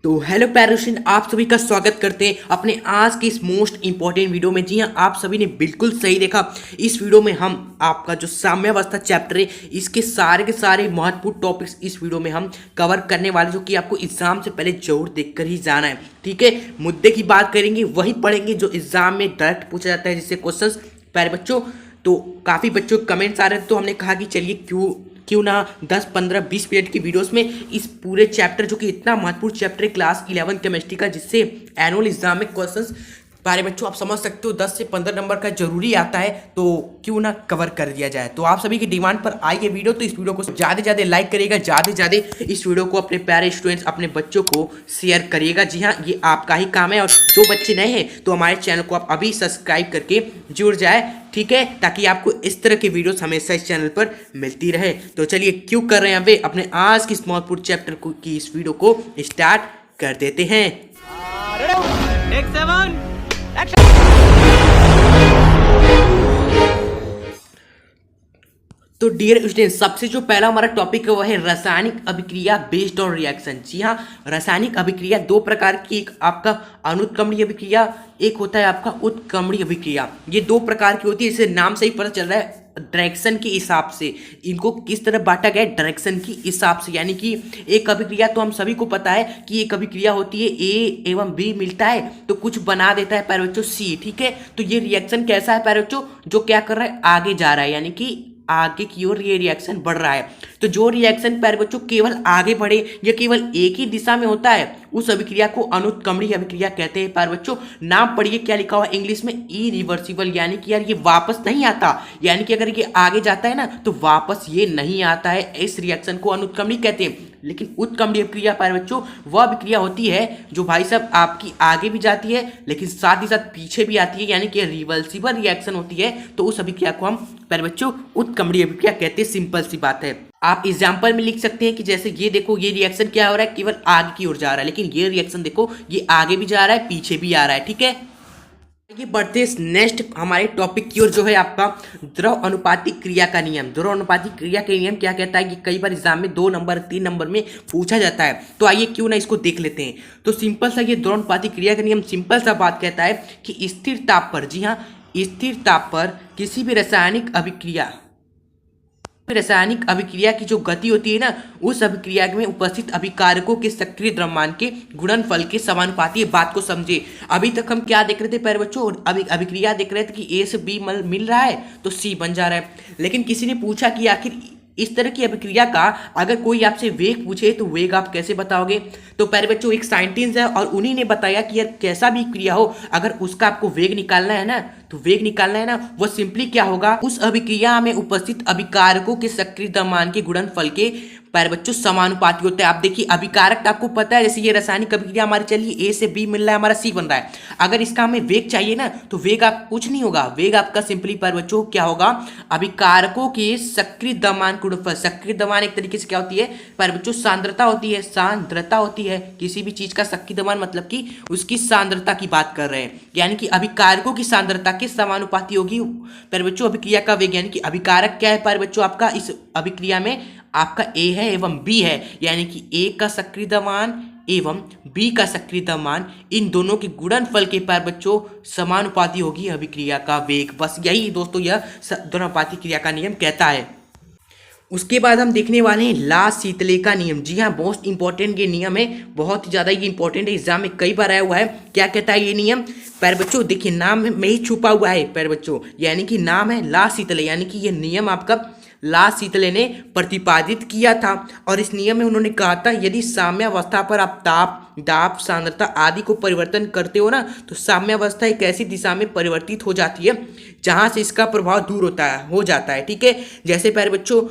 तो हेलो पैरोशन, आप सभी का स्वागत करते हैं अपने आज की इस मोस्ट इंपॉर्टेंट वीडियो में। जी हाँ, आप सभी ने बिल्कुल सही देखा। इस वीडियो में हम आपका जो साम्यावस्था चैप्टर है, इसके सारे के सारे महत्वपूर्ण टॉपिक्स इस वीडियो में हम कवर करने वाले, जो कि आपको एग्जाम से पहले जरूर देखकर ही जाना है। ठीक है, मुद्दे की बात करेंगे, वही पढ़ेंगे जो एग्जाम में डायरेक्ट पूछा जाता है, जिससे क्वेश्चन प्यारे बच्चों। तो काफ़ी बच्चों के कमेंट्स आ रहे थे, तो हमने कहा कि चलिए क्यों ना 10, 15, 20 मिनट की वीडियोस में इस पूरे चैप्टर, जो कि इतना महत्वपूर्ण चैप्टर है क्लास 11 केमिस्ट्री का, जिससे एनुअल एग्जाम में क्वेश्चंस बारे बच्चों आप समझ सकते हो 10 से 15 नंबर का जरूरी आता है, तो क्यों ना कवर कर दिया जाए। तो आप सभी की डिमांड पर आई ये वीडियो, तो इस वीडियो को ज़्यादा से ज़्यादा लाइक करिएगा, ज़्यादा से ज़्यादा इस वीडियो को अपने प्यारे स्टूडेंट्स, अपने बच्चों को शेयर करिएगा। जी हाँ, ये आपका ही काम है। और जो बच्चे नए हैं तो हमारे चैनल को आप अभी सब्सक्राइब करके जुड़ जाए, ठीक है, ताकि आपको इस तरह की वीडियोस हमेशा इस चैनल पर मिलती रहे। तो चलिए क्यों कर रहे हैं, यहाँ पे अपने आज की महत्वपूर्ण चैप्टर की इस वीडियो को स्टार्ट कर देते हैं। तो डियर स्टूडेंट, सबसे जो पहला हमारा टॉपिक है वो है रासायनिक अभिक्रिया बेस्ड ऑन रिएक्शन। जी हाँ, रासायनिक अभिक्रिया दो प्रकार की, एक आपका अनुत्क्रमणीय अभिक्रिया, एक होता है आपका उत्क्रमणीय अभिक्रिया। ये दो प्रकार की होती है, इससे नाम से ही पता चल रहा है। डायरेक्शन के हिसाब से इनको किस तरह बांटा गया है, डायरेक्शन की हिसाब से। यानी कि एक अभिक्रिया, तो हम सभी को पता है कि एक अभिक्रिया होती है, ए एवं बी मिलता है तो कुछ बना देता है प्यारे बच्चों सी। ठीक है, तो ये रिएक्शन कैसा है प्यारे बच्चों, जो क्या कर रहा है, आगे जा रहा है, यानी कि आगे की ओर ये रिएक्शन बढ़ रहा है। तो जो रिएक्शन प्यारे बच्चों केवल आगे बढ़े या केवल एक ही दिशा में होता है, उस अभिक्रिया को अनुत्क्रमणीय अभिक्रिया कहते हैं प्यारे बच्चों। नाम पढ़िए क्या लिखा हुआ है इंग्लिश में, इरिवर्सिबल, यानी कि यार ये वापस नहीं आता। यानी कि अगर ये आगे जाता है ना तो वापस ये नहीं आता है, इस रिएक्शन को अनुत्क्रमणीय कहते हैं। लेकिन उत्क्रमणीय अभिक्रिया प्यारे बच्चों वह अभिक्रिया होती है जो भाई साहब आपकी आगे भी जाती है लेकिन साथ ही साथ पीछे भी आती है, यानी कि रिवर्सिबल रिएक्शन होती है। तो उस अभिक्रिया को हम प्यारे बच्चों उत्क्रमणीय अभिक्रिया कहते हैं। सिंपल सी बात है। आप एग्जाम्पल में लिख सकते हैं कि जैसे ये देखो, ये रिएक्शन क्या हो रहा है, केवल आगे की ओर जा रहा है, लेकिन ये रिएक्शन देखो ये आगे भी जा रहा है पीछे भी आ रहा है। ठीक है, ये बढ़ते नेक्स्ट हमारे टॉपिक की ओर, जो है आपका द्रव अनुपातिक क्रिया का नियम। द्रव अनुपातिक क्रिया का नियम क्या कहता है कि कई बार एग्जाम में 2 नंबर 3 नंबर में पूछा जाता है। तो आइए क्यों ना इसको देख लेते हैं। तो सिंपल सा ये द्रव अनुपातिक क्रिया का नियम सिंपल सा बात कहता है कि स्थिर ताप पर, जी हाँ, स्थिर ताप पर किसी भी रासायनिक अभिक्रिया की जो गति होती है ना, उस अभिक्रिया में उपस्थित अभिकारकों के सक्रिय द्रव्यमान के गुणनफल के समानुपाती। बात को समझे। अभी तक हम क्या देख रहे थे प्यारे बच्चों, अभिक्रिया देख रहे थे कि ए से बी मिल रहा है तो सी बन जा रहा है। लेकिन किसी ने पूछा कि आखिर इस तरह की अभिक्रिया का अगर कोई आपसे वेग पूछे तो वेग आप कैसे बताओगे। तो प्यारे बच्चों एक साइंटिस्ट है और उन्हीं ने बताया कि यार कैसा भी क्रिया हो, अगर उसका आपको वेग निकालना है ना, तो वेग निकालना है ना, वो सिंपली क्या होगा, उस अभिक्रिया में उपस्थित अभिकारकों के सक्रिय द्रव्यमान के गुणनफल के प्यारे बच्चों समानुपाती होता है। आप देखिए अभिकारक आपको पता है, जैसे ये रासायनिक अभिक्रिया हमारी चलिए ए से बी मिल रहा है, हमारा सी बन रहा है। अगर इसका हमें वेग चाहिए ना, तो वेग आप कुछ नहीं होगा, वेग आपका सिंपली प्यारे बच्चों क्या होगा, अभिकारकों के सक्रिय द्रव्यमान गुणनफल। सक्रिय द्रव्यमान एक तरीके से क्या होती है प्यारे बच्चों, सांद्रता होती है। सांद्रता होती है किसी भी चीज का सक्रिय द्रव्यमान, मतलब कि उसकी सांद्रता की बात कर रहे हैं, यानी कि अभिकारकों की सांद्रता के समानुपाती होगी प्यारे बच्चों अभिक्रिया का वेग। यानी कि अभिकारक क्या है प्यारे बच्चों, आपका इस अभिक्रिया में आपका ए है एवं बी है, यानी कि ए का सक्रिय द्रव्यमान एवं बी का सक्रिय द्रव्यमान, इन दोनों के गुणनफल के प्यारे बच्चों समानुपाती होगी अभिक्रिया का वेग। बस यही दोस्तों यह द्रव्यनुपाती क्रिया का नियम कहता है। उसके बाद हम देखने वाले हैं ला शीतले का नियम। जी हाँ, मोस्ट इंपॉर्टेंट ये नियम है, बहुत ही ज़्यादा ये इंपॉर्टेंट है, एग्जाम में कई बार आया हुआ है। क्या कहता है ये नियम प्यारे बच्चों, देखिए नाम में ही छुपा हुआ है प्यारे बच्चों, यानी कि नाम है ला शीतले, यानी कि ये नियम आपका ला शीतले ने प्रतिपादित किया था। और इस नियम में उन्होंने कहा था यदि साम्यावस्था पर आप ताप, दाब, सांद्रता आदि को परिवर्तन करते हो ना, तो साम्यावस्था एक ऐसी दिशा में परिवर्तित हो जाती है जहां से इसका प्रभाव दूर हो जाता है। ठीक है, जैसे प्यारे बच्चों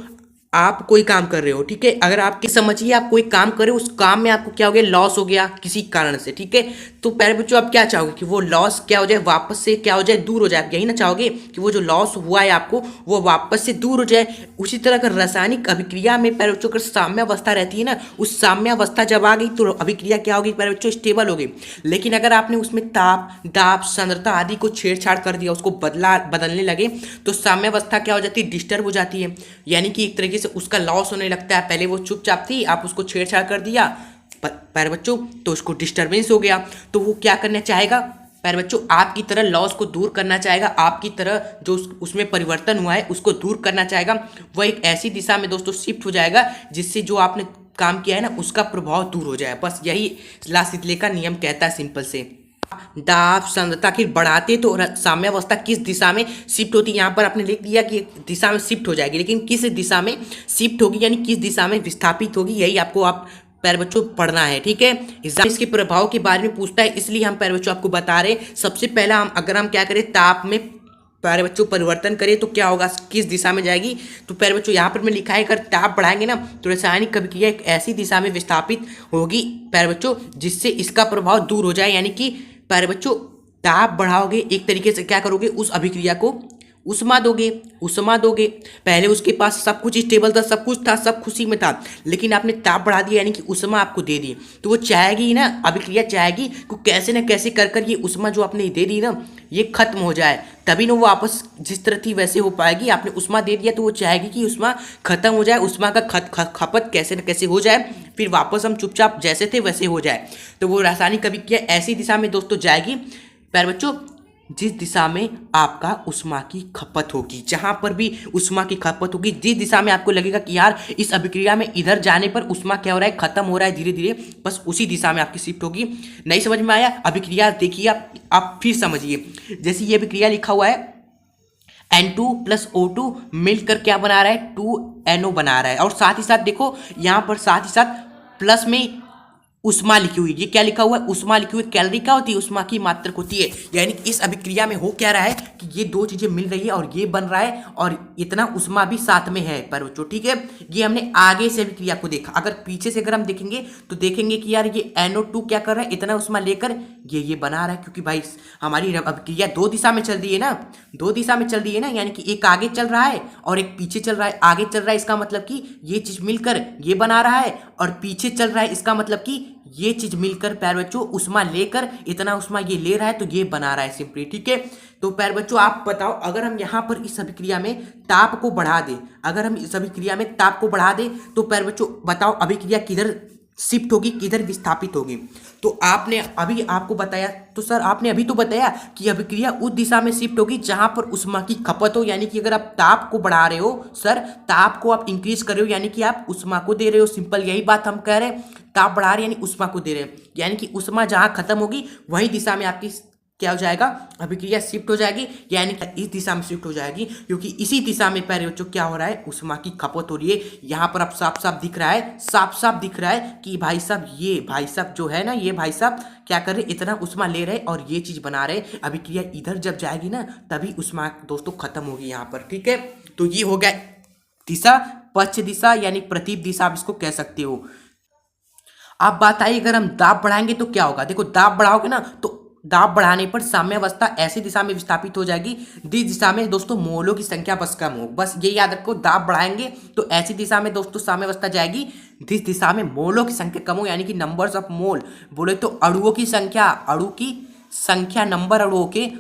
आप कोई काम कर रहे हो, ठीक है, अगर आपके समझिए आप कोई काम कर रहे हो, उस काम में आपको क्या हो गया, लॉस हो गया किसी कारण से। ठीक है, तो प्यारे बच्चों आप क्या चाहोगे कि वो लॉस क्या हो जाए, वापस से क्या हो जाए, दूर हो जाए। यही ना चाहोगे कि वो जो लॉस हुआ है आपको वो वापस से दूर हो जाए। उसी तरह अगर रासायनिक अभिक्रिया में प्यारे बच्चों अगर साम्यावस्था रहती है ना, उस साम्यावस्था जब आ गई तो अभिक्रिया क्या होगी प्यारे बच्चों, स्टेबल हो गई। लेकिन अगर आपने उसमें ताप, दाब, सांद्रता आदि को छेड़छाड़ कर दिया, उसको बदलने लगे, तो साम्यावस्था क्या हो जाती है, डिस्टर्ब हो जाती है, यानी कि एक तरीके से उसका लॉस होने लगता है। पहले वो चुपचाप थी, आप उसको छेड़छाड़ कर दिया प्यारे बच्चों, तो उसको डिस्टर्बेंस हो गया, तो वो क्या करना चाहेगा प्यारे बच्चों, आपकी तरह लॉस को दूर करना चाहेगा, आपकी तरह जो उसमें परिवर्तन हुआ है उसको दूर करना चाहेगा। वह एक ऐसी दिशा में दोस्तों शिफ्ट हो जाएगा जिससे जो आपने काम किया है ना उसका प्रभाव दूर हो जाए। बस यही लासितले का नियम कहता है सिंपल से। दाब सांद्रता की बढ़ाते तो साम्यावस्था किस दिशा में शिफ्ट होती है, यहाँ पर आपने लिख दिया कि दिशा में शिफ्ट हो जाएगी, लेकिन किस दिशा में शिफ्ट होगी यानी किस दिशा में विस्थापित होगी, यही आपको आप प्यारे बच्चों पढ़ना है। ठीक है, एग्जाम इसके प्रभाव के बारे में पूछता है, इसलिए हम प्यारे बच्चों आपको बता रहे हैं। सबसे पहला अगर हम क्या करें, ताप में प्यारे बच्चों परिवर्तन करें तो क्या होगा, किस दिशा में जाएगी। तो प्यारे बच्चों यहाँ पर मैं लिखा है, अगर ताप बढ़ाएंगे ना तो रासायनिक अभिक्रिया एक ऐसी दिशा में विस्थापित होगी प्यारे बच्चों जिससे इसका प्रभाव दूर हो जाए। यानी कि प्यारे बच्चों ताप बढ़ाओगे, एक तरीके से क्या करोगे, उस अभिक्रिया को उष्मा दोगे। पहले उसके पास सब कुछ स्टेबल था, सब कुछ था, सब खुशी में था, लेकिन आपने ताप बढ़ा दिया यानी कि उष्मा आपको दे दी, तो वो चाहेगी ना, अभिक्रिया चाहेगी कि कैसे ना कैसे कर ये उष्मा जो आपने दे दी ना ये खत्म हो जाए, तभी ना वो वापस जिस तरह थी वैसे हो पाएगी। आपने उष्मा दे दिया तो वो चाहेगी कि उष्मा खत्म हो जाए, उष्मा का खपत कैसे न कैसे हो जाए, फिर वापस हम चुपचाप जैसे थे वैसे हो जाए। तो वो रासायनिक अभिक्रिया ऐसी दिशा में दोस्तों जाएगी प्यारे बच्चों जिस दिशा में आपका उष्मा की खपत होगी, जहां पर भी उष्मा की खपत होगी, जिस दिशा में आपको लगेगा कि यार इस अभिक्रिया में इधर जाने पर उष्मा क्या हो रहा है, खत्म हो रहा है धीरे धीरे, बस उसी दिशा में आपकी शिफ्ट होगी। नहीं समझ में आया, अभिक्रिया देखिए आप फिर समझिए। जैसे ये अभिक्रिया लिखा हुआ है N2 प्लस O2 मिलकर क्या बना रहा है, 2NO बना रहा है, और साथ ही साथ देखो यहाँ पर साथ ही साथ प्लस में उष्मा लिखी हुई, ये क्या लिखा हुआ है, उष्मा लिखी हुई। कैलोरी क्या होती है, उष्मा की मात्रक होती है। यानी इस अभिक्रिया में हो क्या रहा है कि ये दो चीजें मिल रही है और ये बन रहा है और इतना उष्मा भी साथ में है पर बच्चों। ठीक है, ये हमने आगे से अभिक्रिया को देखा। अगर पीछे से अगर हम देखेंगे तो देखेंगे कि यार ये NO2 क्या कर रहा है, इतना उष्मा लेकर ये बना रहा है, क्योंकि भाई हमारी अभिक्रिया दो दिशा में चल रही है ना, दो दिशा में चल रही है ना, यानी कि एक आगे चल रहा है और एक पीछे चल रहा है। आगे चल रहा है इसका मतलब कि ये चीज मिलकर ये बना रहा है, और पीछे चल रहा है इसका मतलब कि ये चीज मिलकर प्यारे बच्चों उष्मा लेकर इतना उष्मा ये ले रहा है तो ये बना रहा है सिंपली। ठीक है, तो प्यारे बच्चों आप बताओ, अगर हम यहाँ पर इस अभिक्रिया में ताप को बढ़ा दें, अगर हम इस अभिक्रिया में ताप को बढ़ा दें तो प्यारे बच्चों बताओ अभिक्रिया किधर शिफ्ट होगी, किधर विस्थापित होगी। तो आपने अभी आपको बताया, तो सर आपने अभी तो बताया कि अभिक्रिया उस दिशा में शिफ्ट होगी जहां पर उष्मा की खपत हो। यानी कि अगर आप ताप को बढ़ा रहे हो सर, ताप को आप इंक्रीज कर रहे हो यानी कि आप उष्मा को दे रहे हो, सिंपल यही बात हम कह रहे हैं। ताप बढ़ा रहे यानी उष्मा को दे रहे हैं, यानी कि उष्मा जहां खत्म होगी वही दिशा में आपकी क्या हो जाएगा, अभिक्रिया शिफ्ट हो जाएगी, यानी कि इस दिशा में शिफ्ट हो जाएगी, क्योंकि इसी दिशा में प्यारे बच्चों क्या हो रहा है, उष्मा की खपत हो रही है। यहाँ पर अब साफ साफ दिख रहा है, साफ साफ दिख रहा है कि भाई साहब ये भाई साहब जो है ना, ये भाई साहब क्या कर रहे, इतना उष्मा ले रहे और ये चीज बना रहे। अभिक्रिया इधर जब जाएगी ना तभी उष्मा दोस्तों खत्म होगी यहाँ पर। ठीक है, तो ये हो गया दिशा, पश्च दिशा यानी प्रतीप दिशा आप इसको कह सकते हो। आप बात आई अगर हम दाब बढ़ाएंगे तो क्या होगा, देखो दाब बढ़ाओगे ना तो दाब बढ़ाने पर साम्यावस्था ऐसी दिशा में विस्थापित हो जाएगी जिस दिशा में दोस्तों मोलों की संख्या बस कम हो। बस ये याद रखो, दाब बढ़ाएंगे तो ऐसी दिशा में दोस्तों साम्यावस्था जाएगी जिस दिशा में मोलों की संख्या कम हो, यानी कि नंबर्स ऑफ मोल, बोले तो अणुओं की संख्या, अणु की संख्या नंबर अणुओं के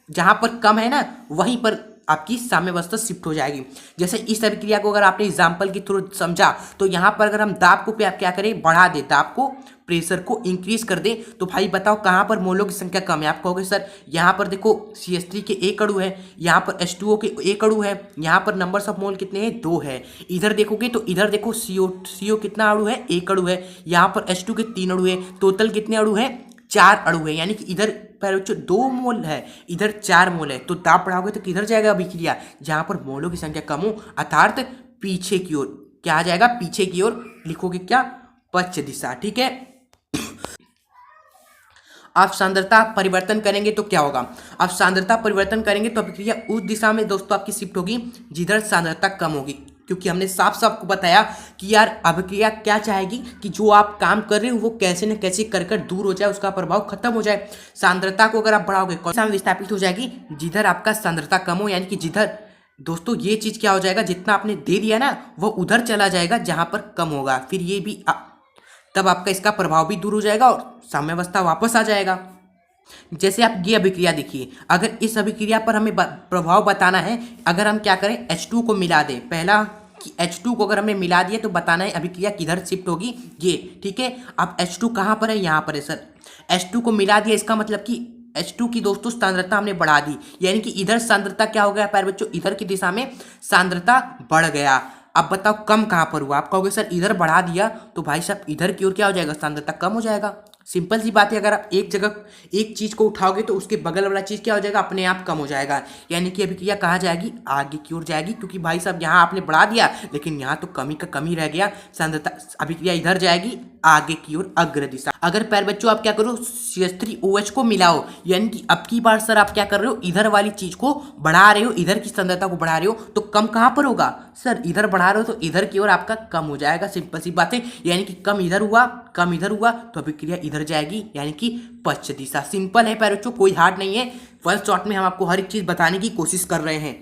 जहां पर कम है ना वहीं पर आपकी साम्यावस्था शिफ्ट हो जाएगी। जैसे इस अभिक्रिया को अगर आपने एग्जाम्पल के थ्रू समझा तो यहाँ पर अगर हम दाब को क्या करें, बढ़ा दे, दाब को प्रेशर को इंक्रीज कर दे, तो भाई बताओ कहाँ पर मोलों की संख्या कम है। आप कहोगे सर यहाँ पर देखो CH3 के एक अणु है, यहाँ पर H2O के एक अणु है, यहाँ पर नंबर्स ऑफ मोल कितने हैं, 2 है। इधर देखोगे तो इधर देखो CO कितना अणु है, एक अणु है, यहाँ पर H2 के 3 अणु है, टोटल कितने अणु है, 4 अणु है। यानी कि इधर पर 2 मोल है, इधर 4 मोल है, तो दाब बढ़ाओगे तो किधर जाएगा अभिक्रिया, जहां पर मोलों की संख्या कम हो, अर्थात पीछे की ओर। क्या आ जाएगा, पीछे की ओर। लिखोगे क्या, पश्च दिशा। ठीक है, आप सांद्रता परिवर्तन करेंगे तो क्या होगा, आप सांद्रता परिवर्तन करेंगे तो अभिक्रिया उस दिशा में दोस्तों आपकी शिफ्ट होगी जिधर सांद्रता कम होगी, क्योंकि हमने साफ साफ को बताया कि यार अभिक्रिया क्या चाहेगी कि जो आप काम कर रहे हो वो कैसे न कैसे कर दूर हो जाए, उसका प्रभाव खत्म हो जाए। सांद्रता को अगर आप बढ़ाओगे कौन सा विस्थापित हो जाएगी, जिधर आपका सांद्रता कम हो, यानी कि जिधर दोस्तों ये चीज क्या हो जाएगा, जितना आपने दे दिया ना वो उधर चला जाएगा जहां पर कम होगा, फिर ये भी तब आपका इसका प्रभाव भी दूर हो जाएगा और साम्यावस्था वापस आ जाएगा। जैसे आप ये अभिक्रिया देखिए, अगर इस अभिक्रिया पर हमें प्रभाव बताना है, अगर हम क्या करें, H2 को मिला दें, पहला कि H2 को अगर हमने मिला दिया तो बताना है अभिक्रिया किधर शिफ्ट होगी, ये ठीक है। अब H2 कहाँ पर है, यहाँ पर है सर। H2 को मिला दिया, इसका मतलब कि H2 की दोस्तों सांद्रता हमने बढ़ा दी, यानी कि इधर सांद्रता क्या हो गया प्यारे बच्चों, इधर की दिशा में सांद्रता बढ़ गया। अब बताओ कम कहाँ पर हुआ, आप कहोगे सर इधर बढ़ा दिया तो भाई साहब इधर की ओर क्या हो जाएगा, सांद्रता कम हो जाएगा। सिंपल सी बात है, अगर आप एक जगह एक चीज को उठाओगे तो उसके बगल वाला चीज क्या हो जाएगा, अपने आप कम हो जाएगा। यानी कि अभिक्रिया कहाँ जाएगी, आगे की ओर जाएगी, क्योंकि भाई साहब यहाँ आपने बढ़ा दिया लेकिन यहाँ तो कमी का कमी रह गया, सांद्रता अभिक्रिया इधर जाएगी आगे की ओर अग्र दिशा। अगर प्यारे बच्चों आप क्या करो, CH3OH को मिलाओ, यानी कि अब की बार सर आप क्या कर रहे हो, इधर वाली चीज को बढ़ा रहे हो, इधर की सांद्रता को बढ़ा रहे हो, तो कम कहाँ पर होगा सर, इधर बढ़ा रहे हो तो इधर की ओर आपका कम हो जाएगा। सिंपल सी बात है, यानी कि कम इधर हुआ तो अभिक्रिया इधर जाएगी, यानी कि पश्चिम दिशा। सिंपल है प्यारे बच्चों, कोई हार्ड नहीं है। फर्स्ट शॉट में हम आपको हर एक चीज बताने की कोशिश कर रहे हैं।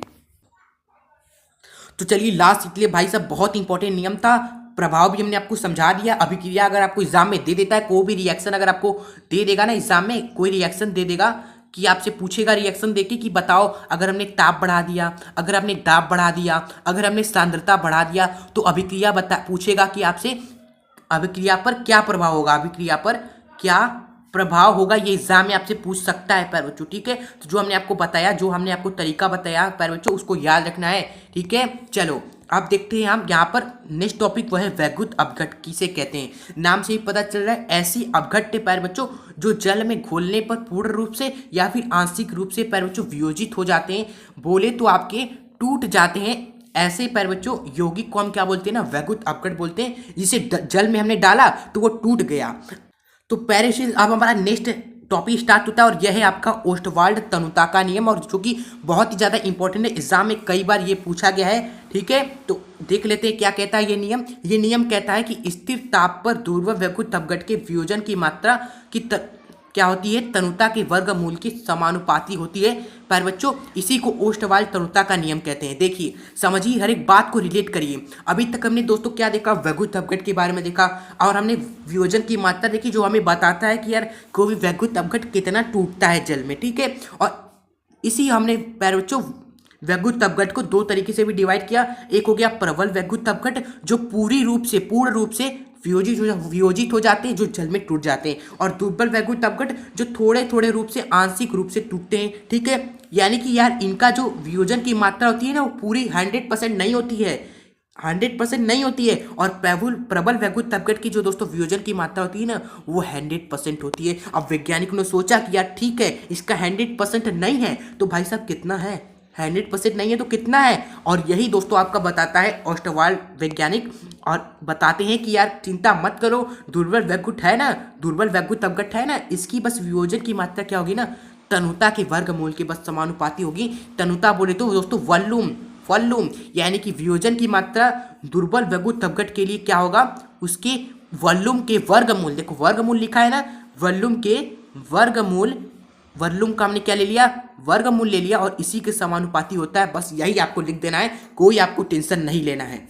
तो चलिए लास्ट इसलिए भाई साहब बहुत इंपॉर्टेंट नियम था, प्रभाव भी हमने आपको समझा दिया। अभिक्रिया अगर आपको एग्जाम में दे देता है, कोई भी रिएक्शन अगर आपको दे देगा ना एग्जाम में, कोई रिएक्शन दे देगा कि आपसे पूछेगा रिएक्शन देके कि बताओ अगर हमने ताप बढ़ा दिया, अगर हमने दाब बढ़ा दिया, अगर हमने सांद्रता बढ़ा दिया, तो अभिक्रिया पूछेगा कि आपसे अभिक्रिया पर क्या प्रभाव होगा, अभिक्रिया पर क्या प्रभाव होगा, ये एग्जाम में आपसे पूछ सकता है प्यारे बच्चों, ठीक है। तो जो हमने आपको बताया, जो हमने आपको तरीका बताया प्यारे बच्चों, उसको याद रखना है, ठीक है। चलो अब देखते हैं हम यहाँ पर नेक्स्ट टॉपिक, वह है वैद्युत अपघट्य किसे कहते हैं। नाम से ही पता चल रहा है, ऐसी अपघट्य प्यारे बच्चों जो जल में घोलने पर पूर्ण रूप से या फिर आंशिक रूप से प्यारे बच्चों वियोजित हो जाते हैं, बोले तो आपके टूट जाते हैं। ऐसे प्यारे बच्चों यौगिक को हम क्या बोलते हैं ना, वैद्युत अपघट्य बोलते हैं। जिसे जल में हमने डाला तो वो टूट गया। तो पैरेसिस अब हमारा नेक्स्ट टॉपिक स्टार्ट होता है, और यह है आपका ओस्टवाल्ड तनुता का नियम, और जो कि बहुत ही ज़्यादा इंपॉर्टेंट है, एग्जाम में कई बार ये पूछा गया है, ठीक है। तो देख लेते हैं क्या कहता है ये नियम। ये नियम कहता है कि स्थिर ताप पर ध्रुव वैद्युत अपघट्य के वियोजन की मात्रा की क्या होती है, तनुता के वर्गमूल की समानुपाती होती है प्यारे बच्चों। इसी को ओस्टवाल्ड तनुता का नियम कहते हैं। देखिए समझिए, हर एक बात को रिलेट करिए। अभी तक हमने दोस्तों क्या देखा, वैद्युत अपघट्य के बारे में देखा, और हमने वियोजन की मात्रा देखी, जो हमें बताता है कि यार कोई भी वैद्युत अपघट्य कितना टूटता है जल में, ठीक है। और इसी हमने प्यारे बच्चों वैद्युत अपघट्य को दो तरीके से भी डिवाइड किया। एक हो गया प्रबल वैद्युत अपघट्य, जो पूर्ण रूप से वियोजित हो जाते हैं, जो जल में टूट जाते हैं, और दुर्बल वैद्युत अपघट्य जो थोड़े थोड़े रूप से आंशिक रूप से टूटते हैं, ठीक है। यानी कि यार इनका जो वियोजन की मात्रा होती है ना, वो पूरी 100% नहीं होती है, 100% नहीं होती है। और प्रबल वैद्युत अपघट्य की जो दोस्तों वियोजन की मात्रा होती है ना, वो 100% होती है। अब वैज्ञानिकों ने सोचा कि यार ठीक है, इसका 100% नहीं है, तो भाई साहब कितना है, 100% नहीं है तो कितना है। और यही दोस्तों आपका बताता है ओस्टवाल्ड वैज्ञानिक, और बताते हैं कि यार चिंता मत करो, दुर्बल वैद्युत है ना, दुर्बल वैद्युत अपघट्य है ना, इसकी बस वियोजन की मात्रा क्या होगी ना, तनुता के वर्गमूल के बस समानुपाती होगी। तनुता बोले तो दोस्तों वॉल्यूम, यानी कि वियोजन की मात्रा दुर्बल वैद्युत अपघट्य के लिए क्या होगा, उसके वॉल्यूम के वर्गमूल, देखो वर्गमूल लिखा है ना, वॉल्यूम के वर्गमूल, वॉल्यूम का हमने क्या ले लिया, वर्गमूल ले लिया, और इसी के समानुपाती होता है। बस यही आपको लिख देना है, कोई आपको टेंशन नहीं लेना है।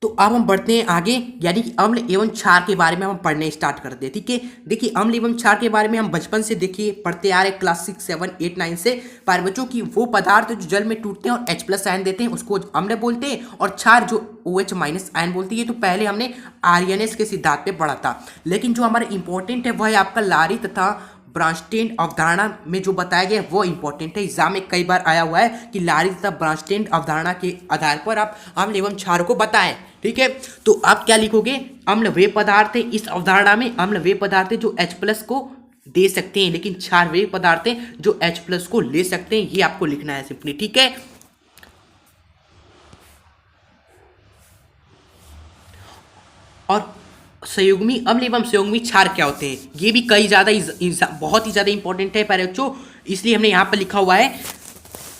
तो अब हम बढ़ते हैं आगे, यानी कि अम्ल एवं क्षार के बारे में हम पढ़ने स्टार्ट करते हैं, ठीक है। देखिए अम्ल एवं क्षार के बारे में हम बचपन से देखिए पढ़ते आ रहे, क्लास 6, 7, 8, 9 से प्यारे बच्चों की वो पदार्थ जो जल में टूटते हैं और H+ आयन देते हैं उसको अम्ल बोलते हैं, और क्षार जो OH- आयन बोलती है। तो पहले हमने आर्यनेस के सिद्धांत पे पढ़ा था, लेकिन जो हमारा इंपॉर्टेंट है वह है आपका लारी तथा ब्रांस्टेड अवधारणा में जो बताया गया है वो इंपॉर्टेंट है। एग्जाम में कई बार आया हुआ है कि लारी तथा ब्रांस्टेड अवधारणा के आधार पर आप अम्ल एवं क्षार को बताएं, ठीक है। तो आप क्या लिखोगे, अम्ल वे पदार्थ है, इस अवधारणा में अम्ल वे पदार्थ है जो H+ को दे सकते हैं, लेकिन क्षार वे पदार्थ है जो H+ को ले सकते हैं, ये आपको लिखना है सिंपली, ठीक है। और संयुग्मी अम्ल एवं संयुग्मी क्षार क्या होते हैं, ये भी कई बहुत ही ज़्यादा इंपॉर्टेंट है प्यारे बच्चों, इसलिए हमने यहाँ पर लिखा हुआ है।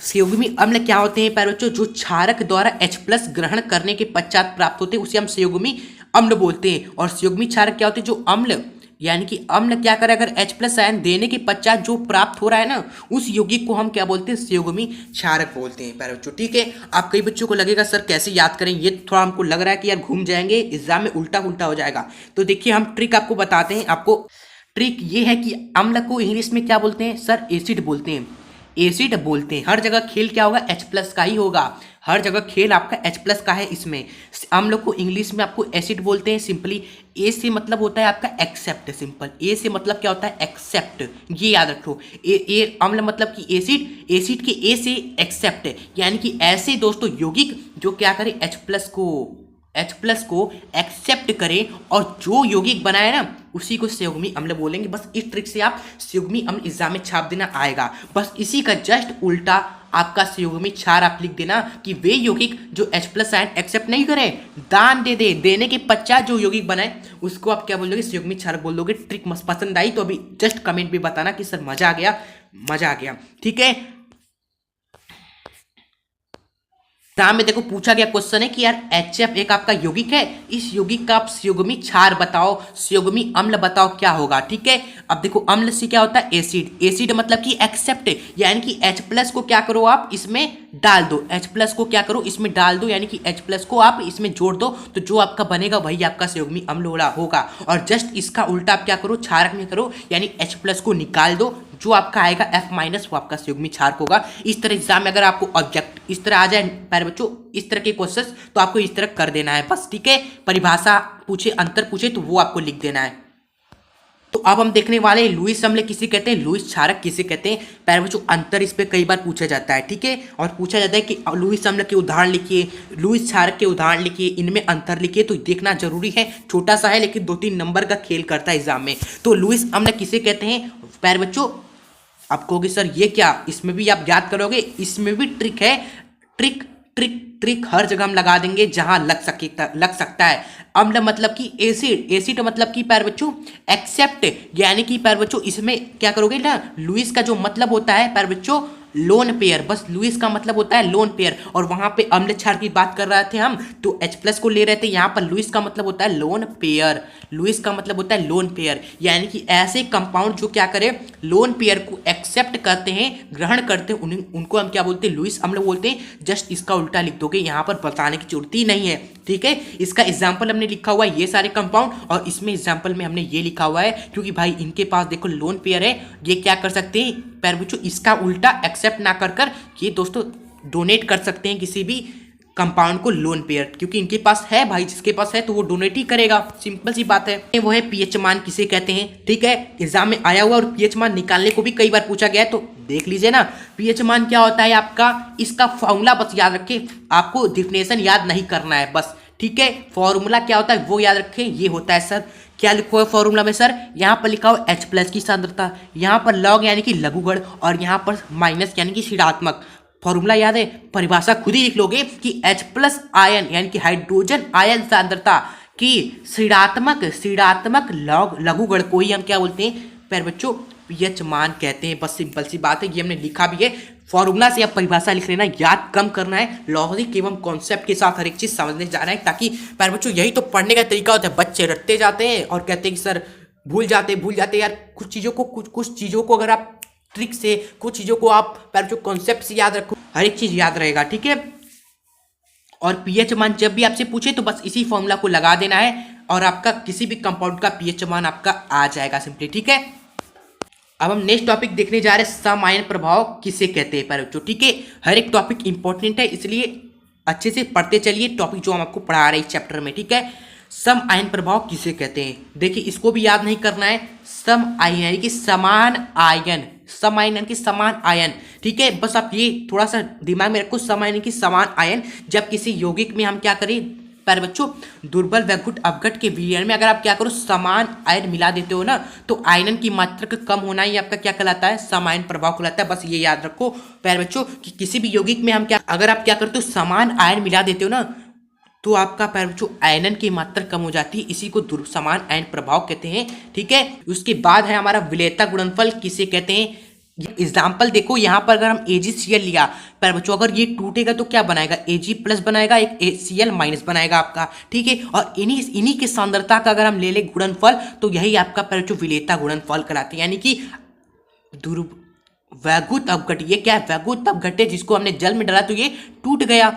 संयुग्मी अम्ल क्या होते हैं प्यारे बच्चों, जो क्षारक द्वारा H+ ग्रहण करने के पश्चात प्राप्त होते हैं, उसे हम संयुग्मी अम्ल बोलते हैं। और संयुग्मी क्षारक क्या होते हैं, जो अम्ल यानी कि अम्ल क्या करे, अगर H+ आयन देने के पश्चात जो प्राप्त हो रहा है ना, उस यौगिक को हम क्या बोलते हैं, संयुग्मी क्षारक बोलते हैं प्यारे बच्चों, ठीक है। आप कई बच्चों को लगेगा सर कैसे याद करें, ये थोड़ा हमको लग रहा है कि यार घूम जाएंगे एग्जाम में, उल्टा हो जाएगा। तो देखिए हम ट्रिक आपको बताते हैं। आपको ट्रिक ये है कि अम्ल को इंग्लिश में क्या बोलते हैं सर, एसिड बोलते हैं। एसिड बोलते हैं। हर जगह खेल क्या होगा, H+ का ही होगा, हर जगह खेल आपका H+ का है। इसमें हम लोग को इंग्लिश में आपको एसिड बोलते हैं सिंपली। ए से मतलब होता है आपका एक्सेप्ट, सिंपल ए से मतलब क्या होता है, एक्सेप्ट, ये याद रखो। ए अम्ल मतलब कि एसिड, एसिड के ए से एक्सेप्ट, यानी कि ऐसे दोस्तों यौगिक जो क्या करें, H+ को एक्सेप्ट करें और जो यौगिक बनाए ना उसी को संयुग्मी अम्ल बोलेंगे। बस इस ट्रिक से आप संयुग्मी अम्ल एग्जाम में छाप देना आएगा। बस इसी का जस्ट उल्टा आपका संयुग्मी क्षार आप लिख देना कि वे यौगिक जो H+ आयन एक्सेप्ट नहीं करें, दान दे दे, देने के पश्चात जो यौगिक बनाए उसको आप क्या बोलोगे, संयुग्मी क्षार बोल दोगे। ट्रिक मस्त पसंद आई तो अभी जस्ट कमेंट में बताना कि सर मजा आ गया, मजा आ गया, ठीक है। एग्जाम में देखो पूछा गया क्वेश्चन है कि यार HF एक आपका यौगिक है, इस यौगिक का आप संयुग्मी क्षार बताओ, संयुग्मी अम्ल बताओ क्या होगा, ठीक है। अब देखो अम्ल से क्या होता है, एसिड, एसिड मतलब कि एक्सेप्ट, यानी कि H+ को क्या करो आप इसमें डाल दो, H+ को क्या करो इसमें डाल दो, यानी कि H+ को आप इसमें जोड़ दो, तो जो आपका बनेगा वही आपका संयुग्मी अम्ल होगा। और जस्ट इसका उल्टा आप क्या करो, क्षारक में करो, यानी H+ को निकाल दो, जो आपका आएगा F- वो आपका संयुग्मी क्षारक होगा। इस तरह एग्जाम में अगर आपको ऑब्जेक्ट इस तरह आ जाए प्यारे बच्चों, इस तरह के क्वेश्चंस, तो आपको इस तरह कर देना है बस, ठीक है। परिभाषा पूछे, अंतर पूछे तो वो आपको लिख देना है। तो अब हम देखने वाले लुईस अम्ल किसे कहते हैं, लुईस क्षारक किसे कहते हैं। प्यारे बच्चों अंतर इस पे कई बार पूछा जाता है, ठीक है। और पूछा जाता है कि लुईस अम्ल के उदाहरण लिखिए, लुईस क्षारक के उदाहरण लिखिए, इनमें अंतर लिखिए। तो देखना जरूरी है, छोटा सा है लेकिन 2-3 नंबर का खेल करता है एग्जाम में। तो लुईस अम्ल किसे कहते हैं प्यारे बच्चों, आप कहोगे सर ये क्या, इसमें भी आप याद करोगे, इसमें भी ट्रिक है, ट्रिक ट्रिक ट्रिक हर जगह हम लगा देंगे जहां लग सकता है। अम्ल मतलब कि एसिड, एसिड मतलब कि प्यारे बच्चों एक्सेप्ट, यानी कि प्यारे बच्चों इसमें क्या करोगे ना, लुईस का जो मतलब होता है प्यारे बच्चों लोन पेयर, बस लुईस का मतलब होता है लोन पेयर। और वहां पे अम्ल क्षार की बात कर रहे थे हम, तो H+ को ले रहे थे, यहाँ पर लुईस का मतलब होता है लोन पेयर, लुईस का मतलब होता है लोन पेयर, यानी कि ऐसे कंपाउंड जो क्या करे, लोन पेयर को एक्सेप्ट करते हैं, ग्रहण करते हैं, उनको हम क्या बोलते हैं, लुईस अम्ल बोलते हैं। जस्ट इसका उल्टा लिख दोगे, यहाँ पर बताने की जरूरत ही नहीं है, ठीक है। इसका एग्जाम्पल हमने लिखा हुआ है ये सारे कंपाउंड, और इसमें एग्जाम्पल में हमने ये लिखा हुआ है क्योंकि भाई इनके पास देखो लोन पेयर है, ये क्या कर सकते हैं प्यारे बच्चों, इसका उल्टा एक्सेप्ट ना कर ये दोस्तों डोनेट कर सकते हैं किसी भी कंपाउंड को लोन पेयर, क्योंकि इनके पास है भाई, जिसके पास है तो वो डोनेट ही करेगा, सिंपल सी बात है। वो है पीएच मान किसे कहते हैं, ठीक है, एग्जाम में आया हुआ, और पीएच मान निकालने को भी कई बार पूछा गया है, तो देख लीजिए ना पीएच मान क्या होता है आपका, इसका फॉर्मूला बस याद रखें, आपको डिफिनेशन याद नहीं करना है बस, ठीक है। फॉर्मूला क्या होता है वो याद रखें, ये होता है सर, क्या लिखा हुआ है फॉर्मूला में सर, यहाँ पर लिखा हुआ H+ की सांद्रता, यहाँ पर लॉग यानी कि लघुगण, और यहाँ पर माइनस यानी कि ऋणात्मक। फॉर्मूला याद है, परिभाषा खुद ही लिख लोगे कि H+ आयन यानी कि हाइड्रोजन आयन सांद्रता की ऋणात्मक लॉग लघुगण को ही हम क्या बोलते हैं प्यारे बच्चों, पीएच मान कहते हैं। बस सिंपल सी बात है, ये हमने लिखा भी है, फॉर्मूला से आप परिभाषा लिख लेना, याद कम करना है, लॉजिक एवं कॉन्सेप्ट के साथ हर एक चीज समझने जा रहा है, ताकि प्यारे बच्चों यही तो पढ़ने का तरीका होता है। बच्चे रटते जाते हैं और कहते हैं कि सर भूल जाते यार, कुछ चीज़ों को अगर आप ट्रिक से, कुछ चीज़ों को आप प्यारे बच्चों कॉन्सेप्ट से याद रखो, हर एक चीज़ याद रहेगा, ठीक है। और पीएच मान जब भी आपसे पूछे तो बस इसी फॉर्मूला को लगा देना है, और आपका किसी भी कंपाउंड का पीएच मान आपका आ जाएगा सिंपली, ठीक है। अब हम नेक्स्ट टॉपिक देखने जा रहे हैं, सम आयन प्रभाव किसे कहते हैं प्यारे बच्चों, ठीक है। हर एक टॉपिक इंपॉर्टेंट है, इसलिए अच्छे से पढ़ते चलिए टॉपिक जो हम आपको पढ़ा रहे हैं इस चैप्टर में, ठीक है। सम आयन प्रभाव किसे कहते हैं, देखिए इसको भी याद नहीं करना है, सम आयन यानी कि समान आयन, सम आयन यानी कि समान आयन, ठीक है। बस आप ये थोड़ा सा दिमाग में रखो, सम आयन की समान आयन, जब किसी यौगिक में हम क्या करें प्यारे बच्चों, दुर्बल वैगुट अपघट के विलयन में अगर आप क्या करो समान आयन मिला देते हो ना, तो आयनन की मात्रा का कम होना ही आपका क्या कहलाता है, सम आयन प्रभाव कहलाता है। बस ये याद रखो प्यारे बच्चों कि किसी भी यौगिक में हम क्या, अगर आप क्या करते हो समान आयन मिला देते हो ना, तो आपका प्यारे बच्चों आयनन की मात्रा कम हो जाती है, इसी को समान आयन प्रभाव कहते हैं, ठीक है। उसके बाद है हमारा विलेयता गुणनफल किसे कहते हैं। एग्जाम्पल देखो, यहाँ पर अगर हम AgCl लिया प्यारे बच्चों, अगर ये टूटेगा तो क्या बनाएगा, Ag+ बनाएगा, एक Cl- बनाएगा आपका, ठीक है। और इन्हीं की सांद्रता का अगर हम ले ले गुणनफल, तो यही आपका प्यारे बच्चों विलेयता गुणनफल कहलाते हैं, यानी कि वैगुत अपघट, ये क्या है वैगुत अपघट है, जिसको हमने जल में डाला तो ये टूट गया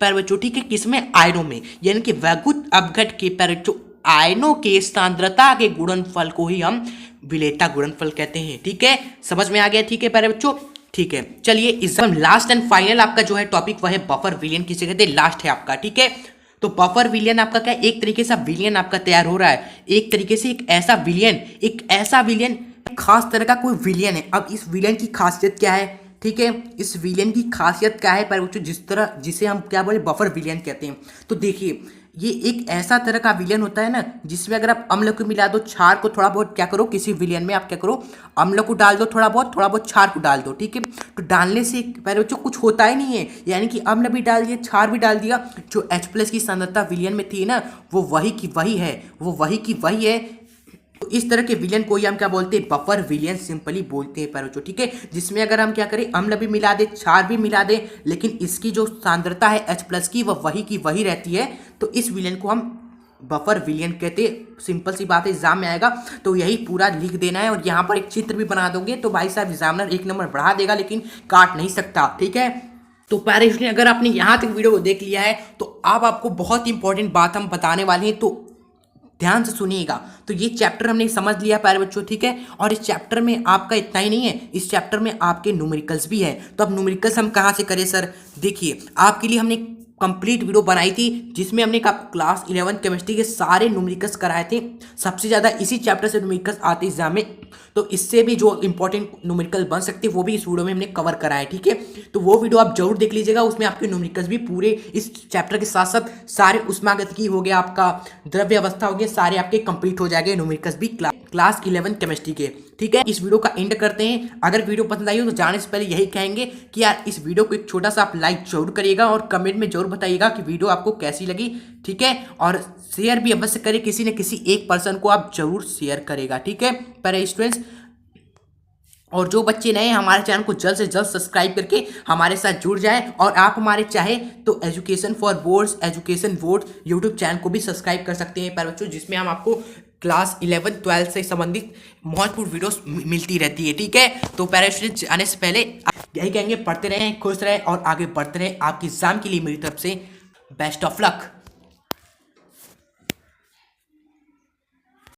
प्यारे बच्चों, ठीक है। किसमें, आयनों में, यानी कि वैगुत अपघट के प्यारे बच्चों आयनों के सांद्रता के गुणनफल को ही हम विलेयता गुणनफल कहते हैं, ठीक है। समझ में आ गया, ठीक है प्यारे बच्चों। ठीक है, चलिए इस लास्ट एंड फाइनल आपका जो है टॉपिक वह है बफर विलियन, किसे कहते हैं, लास्ट है आपका। ठीक है, तो बफर विलियन आपका क्या, एक तरीके से विलियन आपका तैयार हो रहा है, एक तरीके से एक ऐसा विलियन खास तरह का कोई विलियन है। अब इस विलियन की खासियत क्या है, ठीक है, इस विलियन की खासियत क्या है पर बच्चों, जिसे हम क्या बोले, बफर विलियन कहते हैं। तो देखिए, ये एक ऐसा तरह का विलियन होता है ना, जिसमें अगर आप अम्ल को मिला दो, क्षार को थोड़ा बहुत क्या करो, किसी विलियन में आप क्या करो, अम्ल को डाल दो, थोड़ा बहुत क्षार को डाल दो। ठीक है, तो डालने से पहले बच्चों कुछ होता ही नहीं है, यानी कि अम्ल भी डाल दिया, क्षार भी डाल दिया, जो H+ की सांद्रता विलियन में थी ना, वो वही की वही है। तो इस तरह के विलियन को ही हम क्या बोलते हैं, बफर विलियन सिंपली बोलते हैं पर बच्चों। ठीक है, जिसमें अगर हम क्या करें, अम्ल भी मिला दे, क्षार भी मिला दे, लेकिन इसकी जो सांद्रता है H+ की, वह वही की वही रहती है, तो इस विलियन को हम बफर विलियन कहते हैं। सिंपल सी बात है, एग्जाम में आएगा तो यही पूरा लिख देना है, और यहाँ पर एक चित्र भी बना दोगे तो भाई साहब एग्जामिनर 1 नंबर बढ़ा देगा, लेकिन काट नहीं सकता। ठीक है, तो प्यारे स्टूडेंट, अगर आपने यहाँ तक वीडियो को देख लिया है तो अब आपको बहुत इंपॉर्टेंट बात हम बताने वाले हैं, तो ध्यान से सुनिएगा। तो ये चैप्टर हमने समझ लिया प्यारे बच्चों, ठीक है, और इस चैप्टर में आपका इतना ही नहीं है, इस चैप्टर में आपके न्यूमेरिकल्स भी है। तो अब न्यूमेरिकल्स हम कहाँ से करें सर, देखिए आपके लिए हमने कंप्लीट वीडियो बनाई थी, जिसमें हमने क्लास 11 केमिस्ट्री के सारे न्यूमेरिकल्स कराए थे। सबसे ज़्यादा इसी चैप्टर से न्यूमेरिकल्स आते एग्जाम में, तो इससे भी जो इंपॉर्टेंट न्यूमेरिकल बन सकते हैं वो भी इस वीडियो में हमने कवर कराए। ठीक है, तो वो वीडियो आप जरूर देख लीजिएगा, उसमें आपके न्यूमेरिकल्स भी पूरे इस चैप्टर के साथ साथ सारे उष्मागतिकी हो गया, आपका द्रव्य अवस्था हो गया, सारे आपके कंप्लीट हो जाएंगे न्यूमेरिकल्स भी क्लास 11 केमिस्ट्री के। ठीक है, इस वीडियो का एंड करते हैं। अगर वीडियो पसंद आई हो तो जाने से पहले यही कहेंगे कि यार इस वीडियो को एक छोटा सा आप लाइक जरूर करिएगा, और कमेंट में जरूर बताइएगा कि वीडियो आपको कैसी लगी। ठीक है, और शेयर भी अवश्य करें, किसी न किसी एक पर्सन को आप जरूर शेयर करेगा। ठीक है प्यारे स्टूडेंट्स, और जो बच्चे नए हैं हमारे चैनल को जल्द से जल्द सब्सक्राइब करके हमारे साथ जुड़ जाए, और आप हमारे चाहे तो education for boards, education board YouTube channel को भी सब्सक्राइब कर सकते हैं प्यारे बच्चों, जिसमें हम आपको क्लास 11 12 से संबंधित महत्वपूर्ण वीडियोस मिलती रहती है। ठीक है, तो प्यारे स्टूडेंट्स, आने से पहले यही कहेंगे, पढ़ते रहें, खुश रहें और आगे बढ़ते रहें। आपके एग्जाम के लिए मेरी तरफ से बेस्ट ऑफ लक।